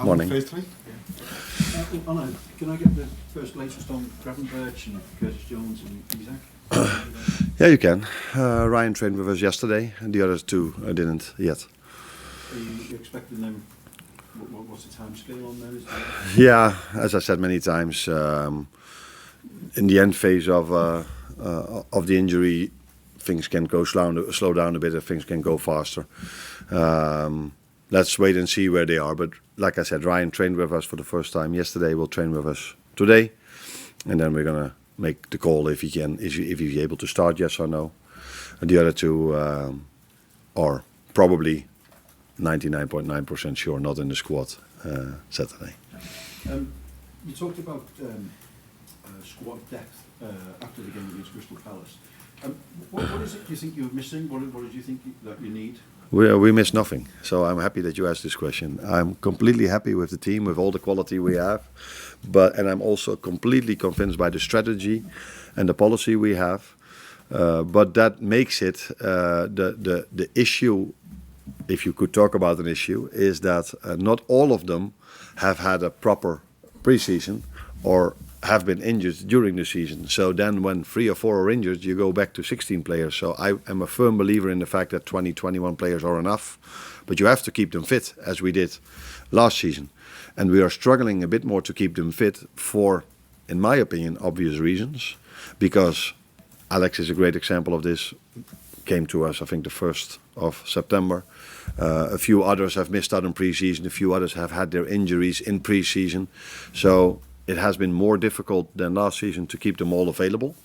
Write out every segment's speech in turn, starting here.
Morning. Phase 3? Yeah. Arne, can I get the first latest on Gravenberch and Curtis Jones and Isak? Yeah, you can. Ryan trained with us yesterday, and the other two didn't yet. Are you expecting them? What's the timescale on them? Yeah, as I said many times, in the end phase of the injury, things can go slow down a bit, and things can go faster. Let's wait and see where they are. But like I said, Ryan trained with us for the first time yesterday. Will train with us today, and then we're gonna make the call if he's able to start, yes or no. And the other two are probably 99.9% sure not in the squad Saturday. You talked about squad depth after the game against Crystal Palace. What is it you think you're missing? What do you think that you need? We miss nothing, so I'm happy that you asked this question. I'm completely happy with the team, with all the quality we have, and I'm also completely convinced by the strategy and the policy we have. But that makes it the issue, if you could talk about an issue, is that not all of them have had a proper pre-season or have been injured during the season. So then when 3 or 4 are injured, you go back to 16 players. So I am a firm believer in the fact that 20, 21 players are enough. But you have to keep them fit, as we did last season. And we are struggling a bit more to keep them fit for, in my opinion, obvious reasons. Because Alex is a great example of this. Came to us, I think, the 1st of September. A few others have missed out in pre-season. A few others have had their injuries in pre-season. So it has been more difficult than last season to keep them all available.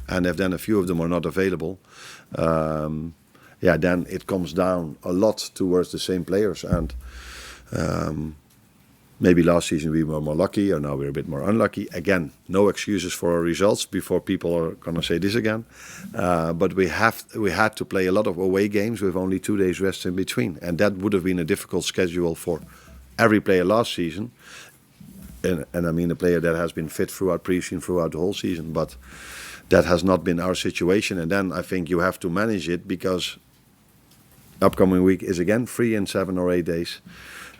And if then a few of them are not available, then it comes down a lot towards the same players. And maybe last season we were more lucky, or now we're a bit more unlucky. Again, no excuses for our results before people are going to say this again. But we had to play a lot of away games with only 2 days rest in between. And that would have been a difficult schedule for every player last season. And I mean a player that has been fit throughout pre-season, throughout the whole season, but that has not been our situation. And then I think you have to manage it, because upcoming week is again free in 7 or 8 days.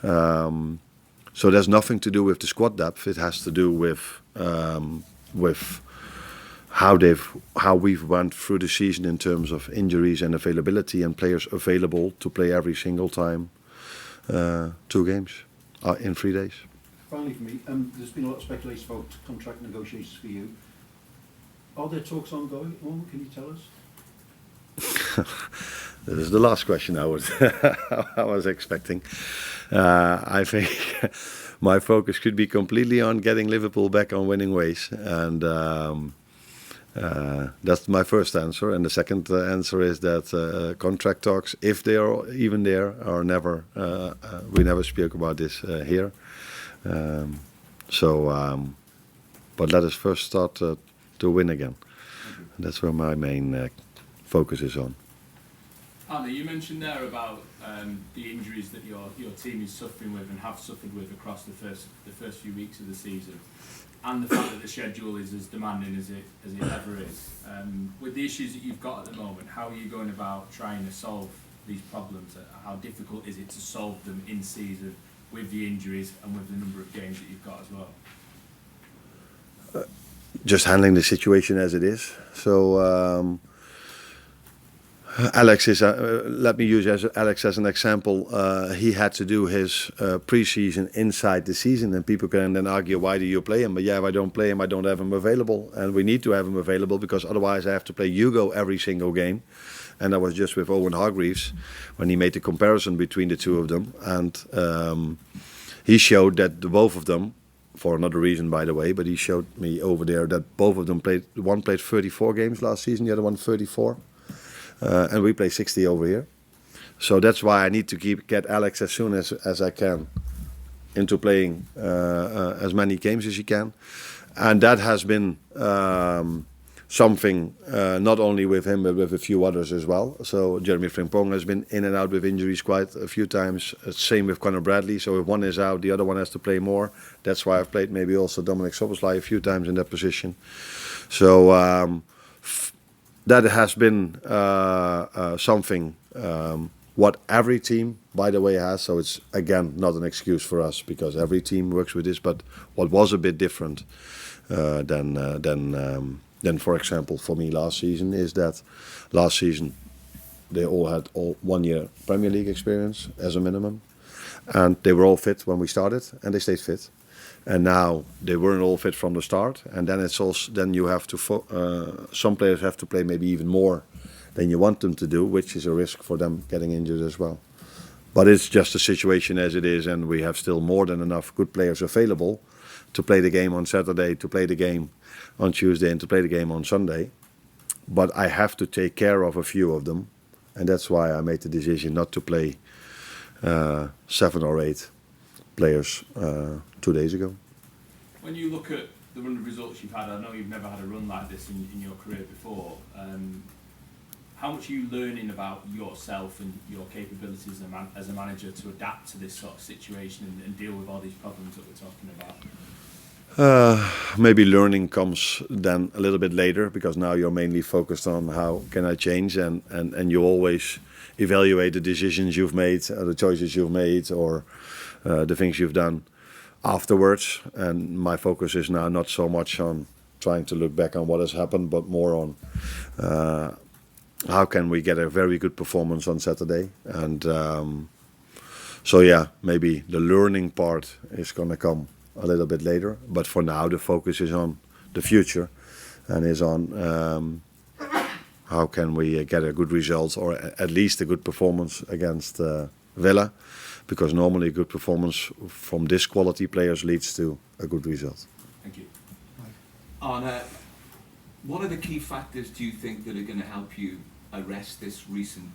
So there's nothing to do with the squad depth. It has to do with how we've went through the season in terms of injuries and availability, and players available to play every single time 2 games in 3 days. Finally for me, there's been a lot of speculation about contract negotiations for you. Are there talks ongoing at the moment? Can you tell us? This is the last question I was expecting. I think my focus should be completely on getting Liverpool back on winning ways, and that's my first answer. And the second answer is that contract talks, if they are even there, are never. We never speak about this here. But let us first start to win again. And that's where my main focus is on. Arne, you mentioned there about the injuries that your team is suffering with and have suffered with across the first few weeks of the season, and the fact that the schedule is as demanding as it ever is. With the issues that you've got at the moment, how are you going about trying to solve these problems? How difficult is it to solve them in season, with the injuries and with the number of games that you've got as well? Just handling the situation as it is. So Alex is. Let me use Alex as an example. He had to do his pre-season inside the season, and people can then argue, why do you play him? But yeah, if I don't play him, I don't have him available, and we need to have him available, because otherwise I have to play Hugo every single game. And I was just with Owen Hargreaves when he made the comparison between the two of them, and he showed that the both of them, for another reason by the way, but he showed me over there that both of them played. One played 34 games last season, the other one 34, and we play 60 over here. So that's why I need to get Alex as soon as I can into playing as many games as he can, and that has been. Something not only with him but with a few others as well. So Jeremy Frimpong has been in and out with injuries quite a few times. Same with Conor Bradley. So if one is out, the other one has to play more. That's why I've played maybe also Dominic Szoboszlai a few times in that position. So that has been something what every team, by the way, has. So it's, again, not an excuse for us because every team works with this. But what was a bit different than, for example, for me last season is that last season they all had 1 year Premier League experience as a minimum. And they were all fit when we started and they stayed fit. And now they weren't all fit from the start. And then it's also, then you have to, some players have to play maybe even more than you want them to do, which is a risk for them getting injured as well. But it's just the situation as it is, and we have still more than enough good players available to play the game on Saturday, to play the game on Tuesday, and to play the game on Sunday. But I have to take care of a few of them, and that's why I made the decision not to play 7 or 8 players 2 days ago. When you look at the run of results you've had, I know you've never had a run like this in your career before. How much are you learning about yourself and your capabilities as a manager to adapt to this sort of situation and deal with all these problems that we're talking about? Maybe learning comes then a little bit later, because now you're mainly focused on how can I change, and you always evaluate the decisions you've made, the choices you've made, or the things you've done afterwards. And my focus is now not so much on trying to look back on what has happened, but more on how can we get a very good performance on Saturday. And so yeah, maybe the learning part is going to come a little bit later, but for now the focus is on the future and is on how can we get a good result, or at least a good performance against Villa, because normally a good performance from this quality players leads to a good result. Thank you. Arne, what are the key factors do you think that are going to help you arrest this recent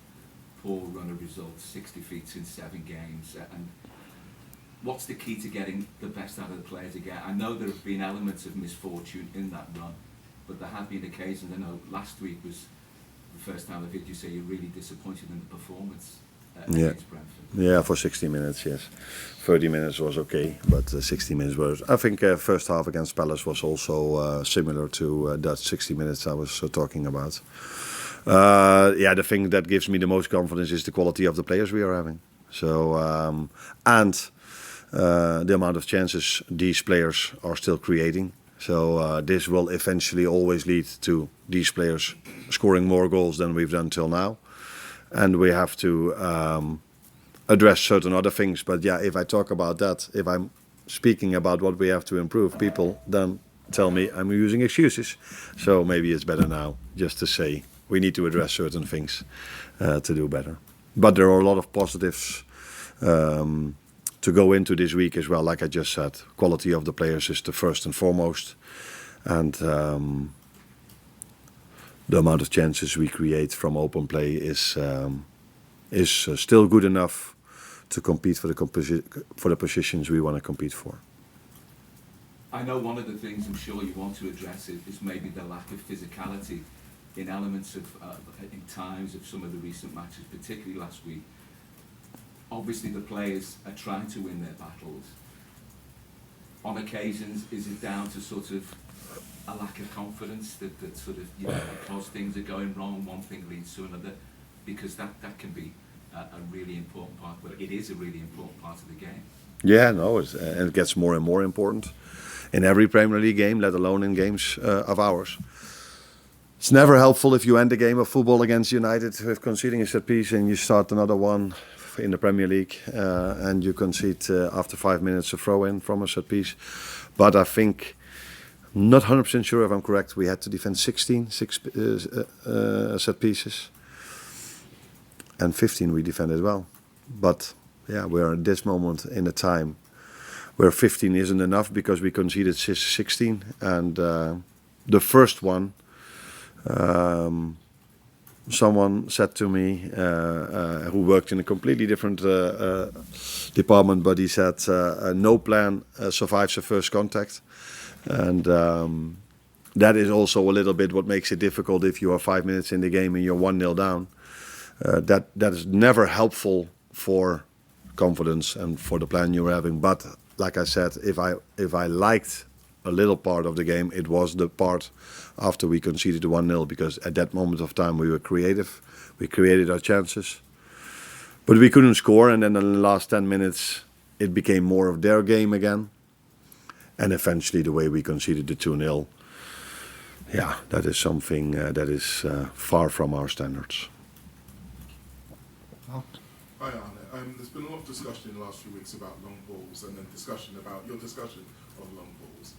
poor run of results, 60 defeats in 7 games, and what's the key to getting the best out of the players again? I know there have been elements of misfortune in that run, but there have been occasions. I know last week was the first time I've heard you say you're really disappointed in the performance against Brentford. Yeah, for 60 minutes, yes. 30 minutes was okay, but 60 minutes was... I think first half against Palace was also similar to that 60 minutes I was talking about. Yeah, the thing that gives me the most confidence is the quality of the players we are having. So, and the amount of chances these players are still creating. So this will eventually always lead to these players scoring more goals than we've done till now. And we have to address certain other things. But yeah, if I talk about that, if I'm speaking about what we have to improve, people then tell me I'm using excuses. So maybe it's better now just to say we need to address certain things to do better. But there are a lot of positives to go into this week as well. Like I just said, quality of the players is the first and foremost. And the amount of chances we create from open play is still good enough to compete for the positions we want to compete for. I know one of the things I'm sure you want to address is maybe the lack of physicality in elements of, in times of some of the recent matches, particularly last week. Obviously the players are trying to win their battles. On occasions, is it down to sort of a lack of confidence that sort of, you know, because things are going wrong, one thing leads to another? Because that can be a really important part, well, it is a really important part of the game. Yeah, no, and it gets more and more important in every Premier League game, let alone in games of ours. It's never helpful if you end a game of football against United with conceding a set piece and you start another one in the Premier League and you concede after 5 minutes a throw-in from a set piece. But I think, not 100% sure if I'm correct, we had to defend 16 set pieces. And 15 we defended well. But yeah, we're at this moment in a time where 15 isn't enough because we conceded 16. And the first one, someone said to me, who worked in a completely different department, but he said, no plan survives a first contact. And that is also a little bit what makes it difficult if you are 5 minutes in the game and you're 1-0 down. That is never helpful for confidence and for the plan you're having. But like I said, if I liked a little part of the game, it was the part after we conceded the 1-0, because at that moment of time we were creative, we created our chances. But we couldn't score, and then in the last 10 minutes, it became more of their game again. And eventually, the way we conceded the 2-0, yeah, that is something that is far from our standards. Hi Arne, there's been a lot of discussion in the last few weeks about long balls and then discussion about your discussion of long balls.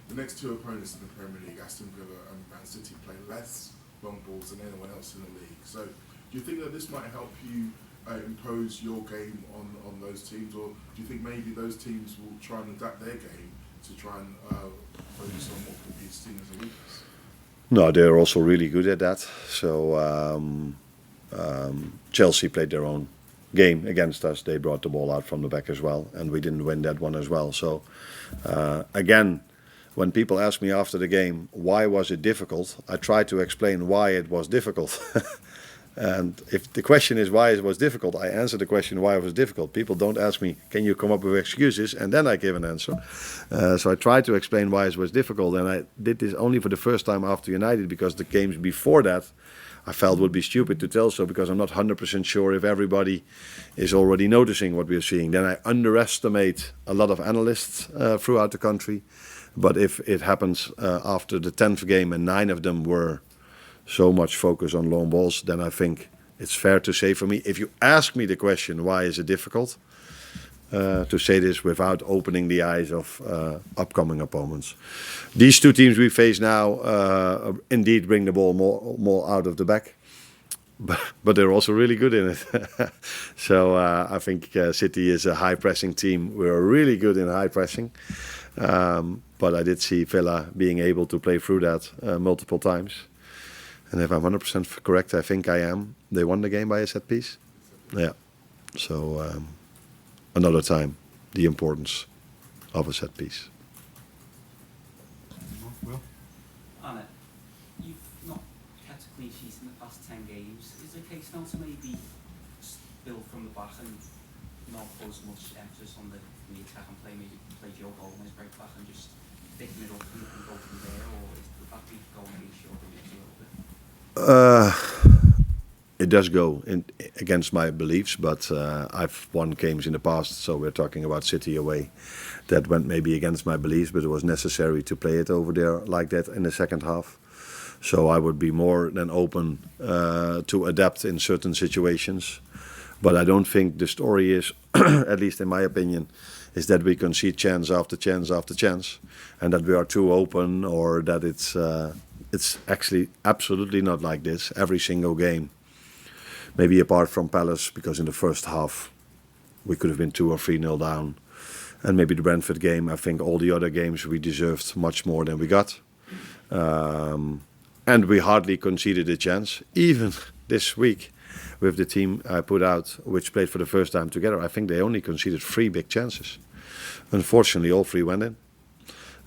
The next two opponents in the Premier League, Aston Villa and Man City, play less long balls than anyone else in the league. So do you think that this might help you impose your game on those teams, or do you think maybe those teams will try and adapt their game to try and focus on what could be seen as a weakness? No, they're also really good at that. So Chelsea played their own game against us. They brought the ball out from the back as well, and we didn't win that one as well. So again, when people ask me after the game, why was it difficult? I try to explain why it was difficult. And if the question is why it was difficult, I answer the question why it was difficult. People don't ask me, can you come up with excuses? And then I give an answer. So I try to explain why it was difficult. And I did this only for the first time after United, because the games before that I felt would be stupid to tell so, because I'm not 100% sure if everybody is already noticing what we're seeing. Then I underestimate a lot of analysts throughout the country. But if it happens after the 10th game and 9 of them were so much focus on long balls, then I think it's fair to say for me, if you ask me the question, why is it difficult, to say this without opening the eyes of upcoming opponents. These two teams we face now indeed bring the ball more out of the back, but they're also really good in it. So I think City is a high pressing team. We're really good in high pressing. But I did see Villa being able to play through that multiple times. And if I'm 100% correct, I think I am. They won the game by a set piece. Yeah. So another time, the importance of a set piece. Well, Arne, you've not kept a clean sheet in the past 10 games. Is it a case now to maybe build from the back and not put as much emphasis on the attack and maybe play Joe Gomez break back and just picking it up and go from there, or is the back week going against your beliefs a little bit? It does go against my beliefs, but I've won games in the past, so we're talking about City away, that went maybe against my beliefs, but it was necessary to play it over there like that in the second half. So I would be more than open to adapt in certain situations. But I don't think the story is, at least in my opinion, is that we concede chance after chance after chance, and that we are too open, or that it's actually absolutely not like this every single game. Maybe apart from Palace, because in the first half we could have been 2 or 3-0 down. And maybe the Brentford game, I think all the other games we deserved much more than we got. And we hardly conceded a chance. Even this week with the team I put out, which played for the first time together, I think they only conceded 3 big chances. Unfortunately, all 3 went in.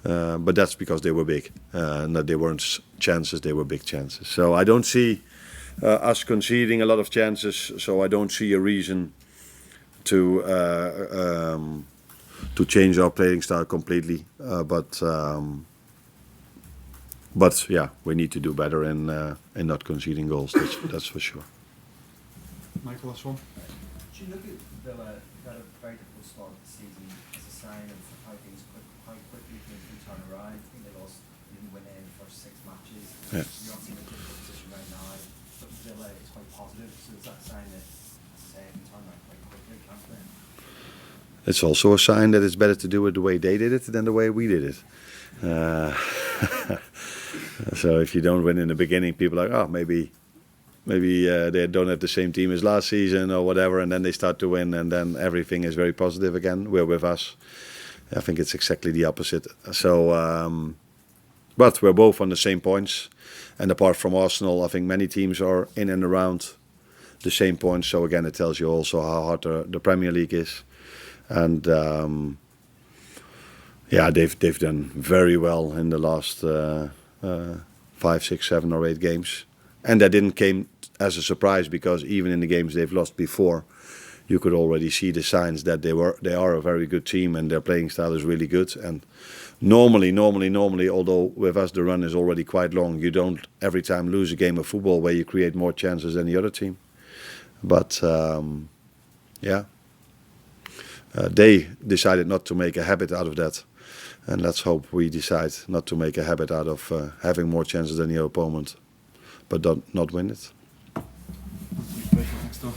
But that's because they were big. That they weren't chances, they were big chances. So I don't see us conceding a lot of chances. So I don't see a reason to change our playing style completely. But yeah, we need to do better in not conceding goals. That's for sure. Michael, last one. Do you look at Villa, who had a very difficult start of the season, as a sign of how things how quickly things can turn around? I think they didn't win in the first 6 matches. Yeah. You're obviously in a difficult position right now, but Villa is quite positive. So is that a sign that, as I say, it can turn around quite quickly, can't it? It's also a sign that it's better to do it the way they did it than the way we did it. So if you don't win in the beginning, people are like, oh, maybe they don't have the same team as last season or whatever, and then they start to win, and then everything is very positive again. We're with us. I think it's exactly the opposite. So, but we're both on the same points, and apart from Arsenal, I think many teams are in and around the same points. So again, it tells you also how hard the Premier League is, and yeah, they've done very well in the last 5, 6, 7 or 8 games. And that didn't came as a surprise, because even in the games they've lost before, you could already see the signs that they are a very good team and their playing style is really good. And normally, although with us the run is already quite long, you don't every time lose a game of football where you create more chances than the other team. But Yeah. They decided not to make a habit out of that. And let's hope we decide not to make a habit out of having more chances than your opponent, but not win it. Thanks, Tom.